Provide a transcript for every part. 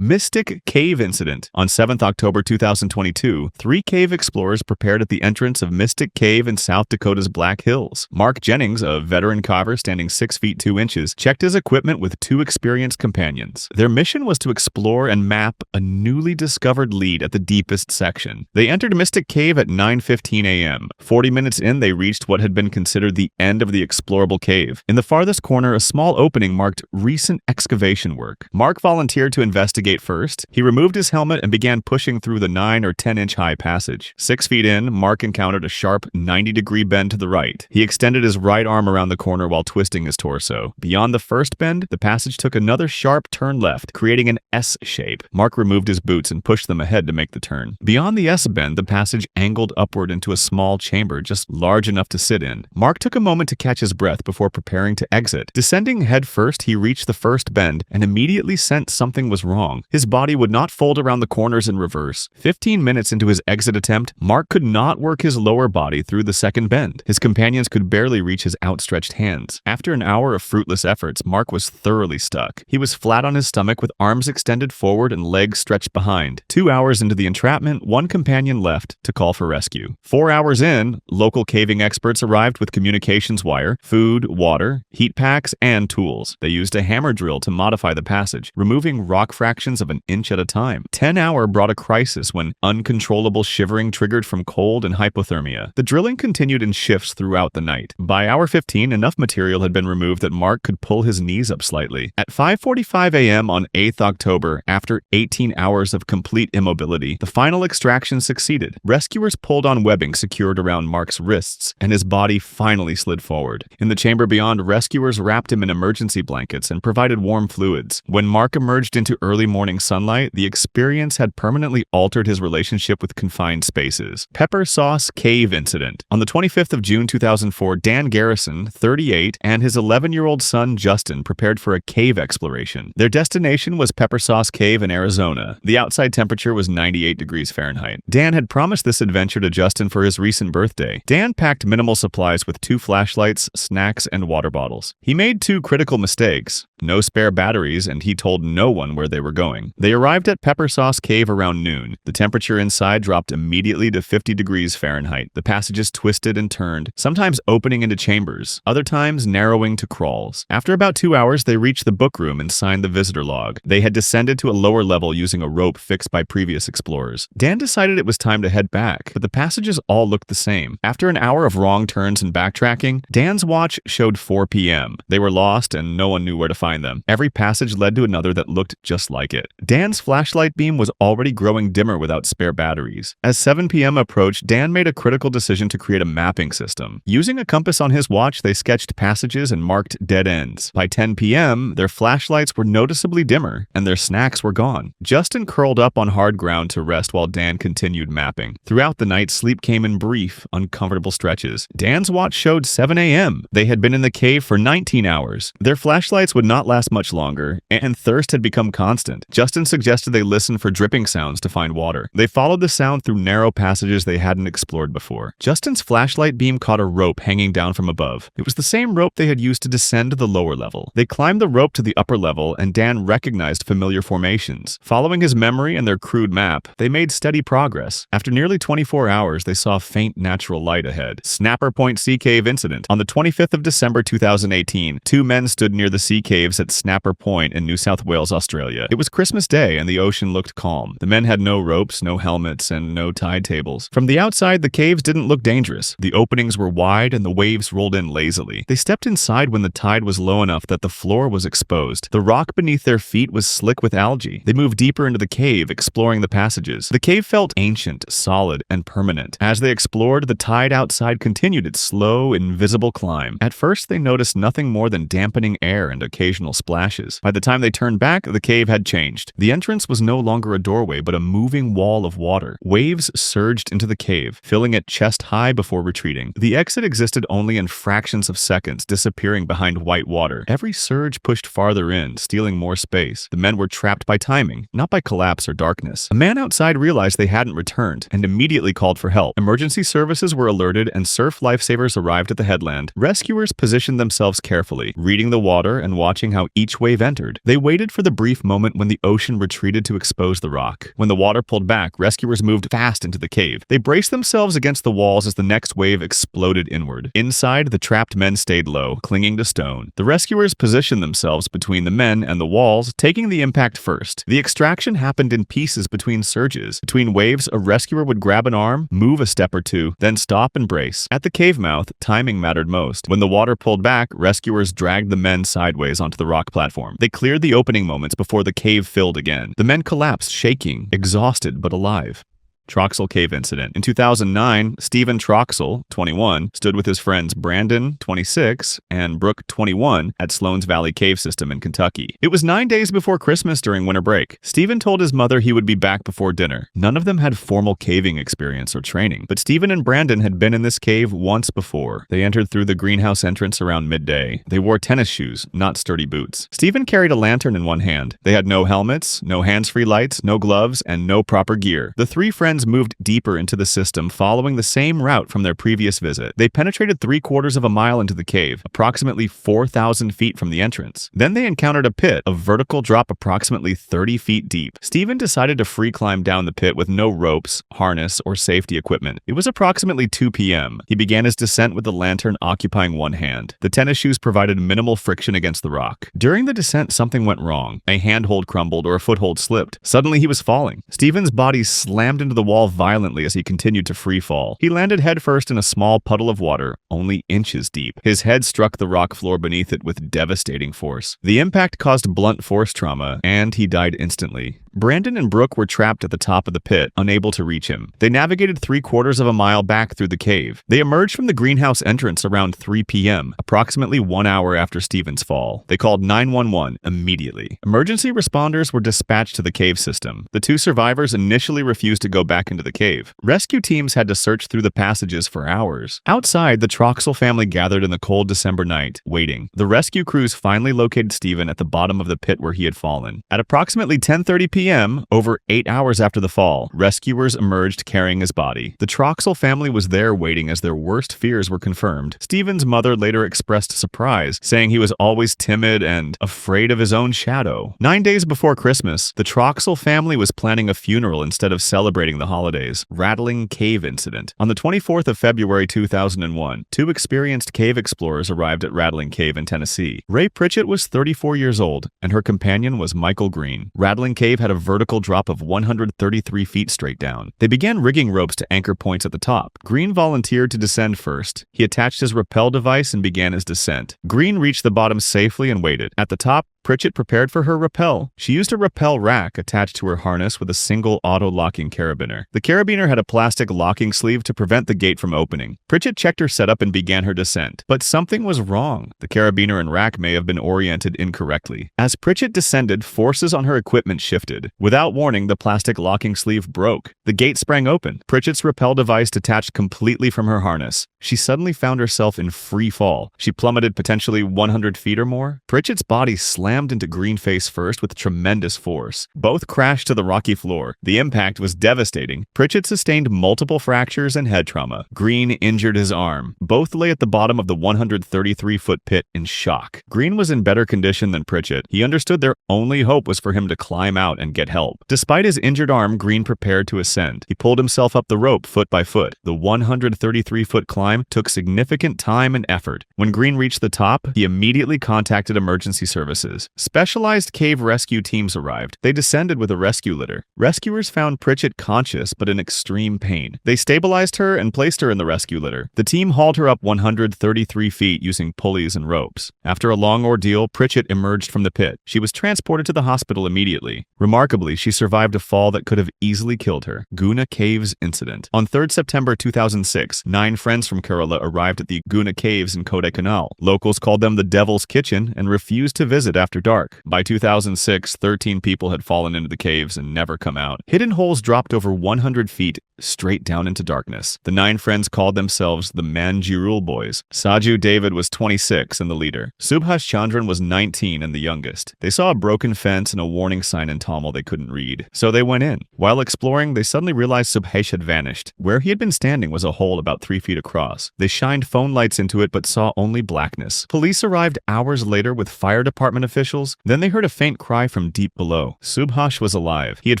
Mystic Cave Incident. On 7th October 2022, 3 cave explorers prepared at the entrance of Mystic Cave in South Dakota's Black Hills. Mark Jennings, a veteran carver standing 6 feet 2 inches, checked his equipment with 2 experienced companions. Their mission was to explore and map a newly discovered lead at the deepest section. They entered Mystic Cave at 9:15 a.m. 40 minutes in, they reached what had been considered the end of the explorable cave. In the farthest corner, a small opening marked recent excavation work. Mark volunteered to investigate first. He removed his helmet and began pushing through the 9 or 10 inch high passage. 6 feet in, Mark encountered a sharp 90-degree bend to the right. He extended his right arm around the corner while twisting his torso. Beyond the first bend, the passage took another sharp turn left, creating an S shape. Mark removed his boots and pushed them ahead to make the turn. Beyond the S bend, the passage angled upward into a small chamber just large enough to sit in. Mark took a moment to catch his breath before preparing to exit. Descending head first, he reached the first bend and immediately sensed something was wrong. His body would not fold around the corners in reverse. 15 minutes into his exit attempt, Mark could not work his lower body through the second bend. His companions could barely reach his outstretched hands. After an hour of fruitless efforts, Mark was thoroughly stuck. He was flat on his stomach with arms extended forward and legs stretched behind. 2 hours into the entrapment, one companion left to call for rescue. 4 hours in, local caving experts arrived with communications wire, food, water, heat packs, and tools. They used a hammer drill to modify the passage, removing rock fractions of an inch at a time. 10 hour brought a crisis when uncontrollable shivering triggered from cold and hypothermia. The drilling continued in shifts throughout the night. By hour 15, enough material had been removed that Mark could pull his knees up slightly. At 5:45 a.m. on 8th October, after 18 hours of complete immobility, the final extraction succeeded. Rescuers pulled on webbing secured around Mark's wrists, and his body finally slid forward. In the chamber beyond, rescuers wrapped him in emergency blankets and provided warm fluids. When Mark emerged into early morning sunlight, the experience had permanently altered his relationship with confined spaces. Pepper Sauce Cave Incident. On the 25th of June 2004, Dan Garrison, 38, and his 11-year-old son Justin prepared for a cave exploration. Their destination was Pepper Sauce Cave in Arizona. The outside temperature was 98 degrees Fahrenheit. Dan had promised this adventure to Justin for his recent birthday. Dan packed minimal supplies with 2 flashlights, snacks, and water bottles. He made 2 critical mistakes: no spare batteries, and he told no one where they were going. They arrived at Pepper Sauce Cave around noon. The temperature inside dropped immediately to 50 degrees Fahrenheit. The passages twisted and turned, sometimes opening into chambers, other times narrowing to crawls. After about 2 hours, they reached the book room and signed the visitor log. They had descended to a lower level using a rope fixed by previous explorers. Dan decided it was time to head back, but the passages all looked the same. After an hour of wrong turns and backtracking, Dan's watch showed 4 p.m. They were lost and no one knew where to find them. Every passage led to another that looked just like it. Dan's flashlight beam was already growing dimmer without spare batteries. As 7 p.m. approached, Dan made a critical decision to create a mapping system. Using a compass on his watch, they sketched passages and marked dead ends. By 10 p.m., their flashlights were noticeably dimmer, and their snacks were gone. Justin curled up on hard ground to rest while Dan continued mapping. Throughout the night, sleep came in brief, uncomfortable stretches. Dan's watch showed 7 a.m. They had been in the cave for 19 hours. Their flashlights would not last much longer, and thirst had become constant. Justin suggested they listen for dripping sounds to find water. They followed the sound through narrow passages they hadn't explored before. Justin's flashlight beam caught a rope hanging down from above. It was the same rope they had used to descend to the lower level. They climbed the rope to the upper level, and Dan recognized familiar formations. Following his memory and their crude map, they made steady progress. After nearly 24 hours, they saw faint natural light ahead. Snapper Point Sea Cave Incident. On the 25th of December 2018, 2 men stood near the sea caves at Snapper Point in New South Wales, Australia. It was Christmas Day, and the ocean looked calm. The men had no ropes, no helmets, and no tide tables. From the outside, the caves didn't look dangerous. The openings were wide, and the waves rolled in lazily. They stepped inside when the tide was low enough that the floor was exposed. The rock beneath their feet was slick with algae. They moved deeper into the cave, exploring the passages. The cave felt ancient, solid, and permanent. As they explored, the tide outside continued its slow, invisible climb. At first, they noticed nothing more than dampening air and occasional splashes. By the time they turned back, the cave had changed. The entrance was no longer a doorway, but a moving wall of water. Waves surged into the cave, filling it chest high before retreating. The exit existed only in fractions of seconds, disappearing behind white water. Every surge pushed farther in, stealing more space. The men were trapped by timing, not by collapse or darkness. A man outside realized they hadn't returned and immediately called for help. Emergency services were alerted and surf lifesavers arrived at the headland. Rescuers positioned themselves carefully, reading the water and watching watching how each wave entered. They waited for the brief moment when the ocean retreated to expose the rock. When the water pulled back, rescuers moved fast into the cave. They braced themselves against the walls as the next wave exploded inward. Inside, the trapped men stayed low, clinging to stone. The rescuers positioned themselves between the men and the walls, taking the impact first. The extraction happened in pieces between surges. Between waves, a rescuer would grab an arm, move a step or two, then stop and brace. At the cave mouth, timing mattered most. When the water pulled back, rescuers dragged the men sideways onto the rock platform. They cleared the opening moments before the cave filled again. The men collapsed, shaking, exhausted but alive. Troxel Cave Incident. In 2009, Stephen Troxel, 21, stood with his friends Brandon, 26, and Brooke, 21, at Sloan's Valley Cave System in Kentucky. It was 9 days before Christmas during winter break. Stephen told his mother he would be back before dinner. None of them had formal caving experience or training, but Stephen and Brandon had been in this cave once before. They entered through the greenhouse entrance around midday. They wore tennis shoes, not sturdy boots. Stephen carried a lantern in one hand. They had no helmets, no hands-free lights, no gloves, and no proper gear. The three friends moved deeper into the system, following the same route from their previous visit. They penetrated 3/4 of a mile into the cave, approximately 4,000 feet from the entrance. Then they encountered a pit, a vertical drop approximately 30 feet deep. Stephen decided to free climb down the pit with no ropes, harness, or safety equipment. It was approximately 2 p.m. He began his descent with the lantern occupying one hand. The tennis shoes provided minimal friction against the rock. During the descent, something went wrong. A handhold crumbled or a foothold slipped. Suddenly, he was falling. Stephen's body slammed into the wall violently as he continued to free fall. He landed headfirst in a small puddle of water, only inches deep. His head struck the rock floor beneath it with devastating force. The impact caused blunt force trauma, and he died instantly. Brandon and Brooke were trapped at the top of the pit, unable to reach him. They navigated 3/4 of a mile back through the cave. They emerged from the greenhouse entrance around 3 p.m., approximately 1 hour after Stephen's fall. They called 911 immediately. Emergency responders were dispatched to the cave system. The two survivors initially refused to go back into the cave. Rescue teams had to search through the passages for hours. Outside, the Troxel family gathered in the cold December night, waiting. The rescue crews finally located Stephen at the bottom of the pit where he had fallen. At approximately 10:30 p.m., over 8 hours after the fall, rescuers emerged carrying his body. The Troxel family was there waiting as their worst fears were confirmed. Stephen's mother later expressed surprise, saying he was always timid and afraid of his own shadow. 9 days before Christmas, the Troxel family was planning a funeral instead of celebrating the holidays. Rattling Cave Incident. On the 24th of February 2001, two experienced cave explorers arrived at Rattling Cave in Tennessee. Ray Pritchett was 34 years old, and her companion was Michael Green. Rattling Cave had a vertical drop of 133 feet straight down. They began rigging ropes to anchor points at the top. Green volunteered to descend first. He attached his rappel device and began his descent. Green reached the bottom safely and waited. At the top, Pritchett prepared for her rappel. She used a rappel rack attached to her harness with a single auto-locking carabiner. The carabiner had a plastic locking sleeve to prevent the gate from opening. Pritchett checked her setup and began her descent. But something was wrong. The carabiner and rack may have been oriented incorrectly. As Pritchett descended, forces on her equipment shifted. Without warning, the plastic locking sleeve broke. The gate sprang open. Pritchett's rappel device detached completely from her harness. She suddenly found herself in free fall. She plummeted potentially 100 feet or more. Pritchett's body slammed into Green face first with tremendous force. Both crashed to the rocky floor. The impact was devastating. Pritchett sustained multiple fractures and head trauma. Green injured his arm. Both lay at the bottom of the 133-foot pit in shock. Green was in better condition than Pritchett. He understood their only hope was for him to climb out and get help. Despite his injured arm, Green prepared to ascend. He pulled himself up the rope foot by foot. The 133-foot climb took significant time and effort. When Green reached the top, he immediately contacted emergency services. Specialized cave rescue teams arrived. They descended with a rescue litter. Rescuers found Pritchett conscious but in extreme pain. They stabilized her and placed her in the rescue litter. The team hauled her up 133 feet using pulleys and ropes. After a long ordeal, Pritchett emerged from the pit. She was transported to the hospital immediately. Remarkably, she survived a fall that could have easily killed her. Guna Caves Incident. On 3rd September 2006, 9 friends from Kerala arrived at the Guna Caves in Kodaikanal. Locals called them the Devil's Kitchen and refused to visit after dark. By 2006, 13 people had fallen into the caves and never come out. Hidden holes dropped over 100 feet straight down into darkness. The 9 friends called themselves the Manjirul Boys. Saju David was 26 and the leader. Subhash Chandran was 19 and the youngest. They saw a broken fence and a warning sign in Tamil they couldn't read, so they went in. While exploring, they suddenly realized Subhash had vanished. Where he had been standing was a hole about 3 feet across. They shined phone lights into it but saw only blackness. Police arrived hours later with fire department officials. Then they heard a faint cry from deep below. Subhash was alive. He had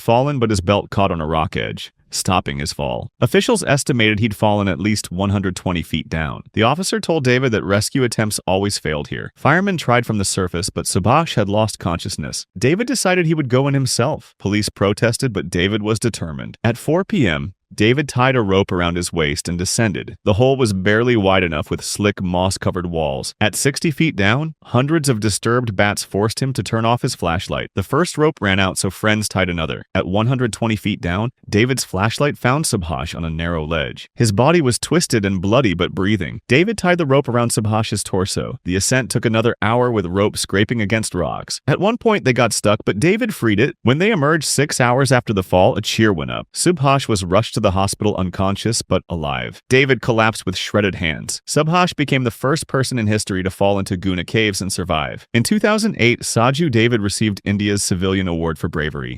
fallen, but his belt caught on a rock edge, stopping his fall. Officials estimated he'd fallen at least 120 feet down. The officer told David that rescue attempts always failed here. Firemen tried from the surface, but Subhash had lost consciousness. David decided he would go in himself. Police protested, but David was determined. At 4 p.m., David tied a rope around his waist and descended. The hole was barely wide enough with slick, moss-covered walls. At 60 feet down, hundreds of disturbed bats forced him to turn off his flashlight. The first rope ran out, so friends tied another. At 120 feet down, David's flashlight found Subhash on a narrow ledge. His body was twisted and bloody but breathing. David tied the rope around Subhash's torso. The ascent took another hour with rope scraping against rocks. At one point, they got stuck, but David freed it. When they emerged 6 hours after the fall, a cheer went up. Subhash was rushed to the hospital unconscious but alive. David collapsed with shredded hands. Subhash became the first person in history to fall into Guna caves and survive. In 2008, Saju David received India's Civilian Award for bravery.